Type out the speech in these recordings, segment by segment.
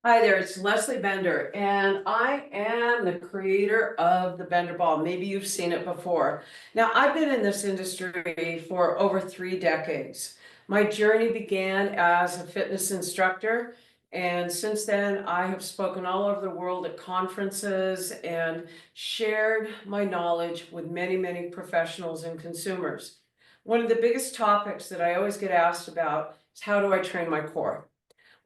Hi there, it's Leslie Bender, and I am the creator of the Bender Ball. Maybe you've seen it before. Now, I've been in this industry for over 3 decades. My journey began as a fitness instructor, and since then, I have spoken all over the world at conferences and shared my knowledge with many, many professionals and consumers. One of the biggest topics that I always get asked about is how do I train my core?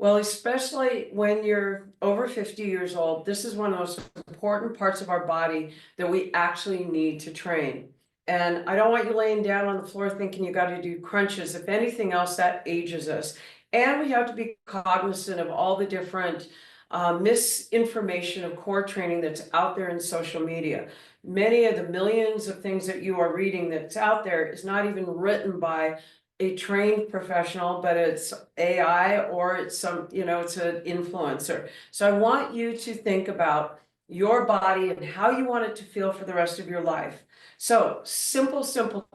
Well, especially when you're over 50 years old, this is one of the most important parts of our body that we actually need to train. And I don't want you laying down on the floor thinking you got to do crunches. If anything else, that ages us. And we have to be cognizant of all the different misinformation of core training that's out there in social media. Many of the millions of things that you are reading that's out there is not even written by a trained professional, but it's AI or it's it's an influencer. So I want you to think about your body and how you want it to feel for the rest of your life. So simple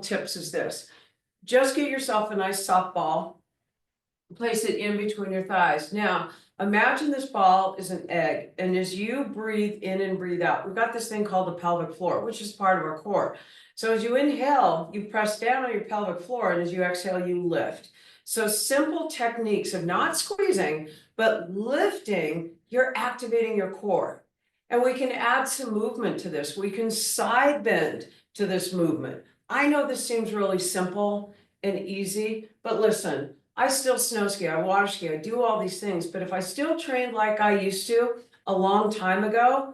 tips is this. Just get yourself a nice soft ball, place it in between your thighs. Now, imagine this ball is an egg, and as you breathe in and breathe out, we've got this thing called the pelvic floor, which is part of our core. So as you inhale, you press down on your pelvic floor, and as you exhale, you lift. So simple techniques of not squeezing, but lifting, you're activating your core. And we can add some movement to this. We can side bend to this movement. I know this seems really simple and easy, but listen, I still snow ski, I water ski, I do all these things, but if I still trained like I used to a long time ago,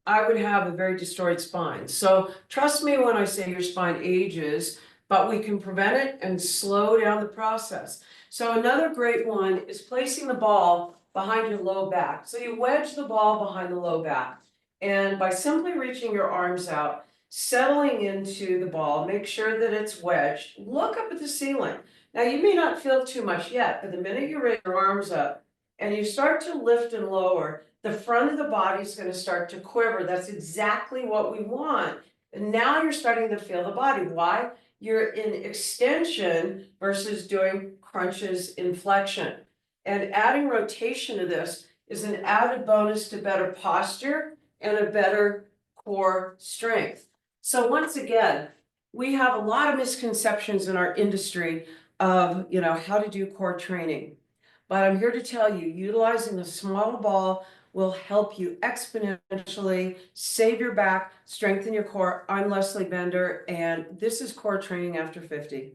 I would have a very destroyed spine. So trust me when I say your spine ages, but we can prevent it and slow down the process. So another great one is placing the ball behind your low back. So you wedge the ball behind the low back. And by simply reaching your arms out, settling into the ball, make sure that it's wedged, look up at the ceiling. Now, you may not feel too much yet, but the minute you raise your arms up and you start to lift and lower, the front of the body is going to start to quiver. That's exactly what we want. And now you're starting to feel the body. Why? You're in extension versus doing crunches in flexion. And adding rotation to this is an added bonus to better posture and a better core strength. So once again, we have a lot of misconceptions in our industry of how to do core training. But I'm here to tell you, utilizing a small ball will help you exponentially save your back, strengthen your core. I'm Leslie Bender, and this is core training after 50.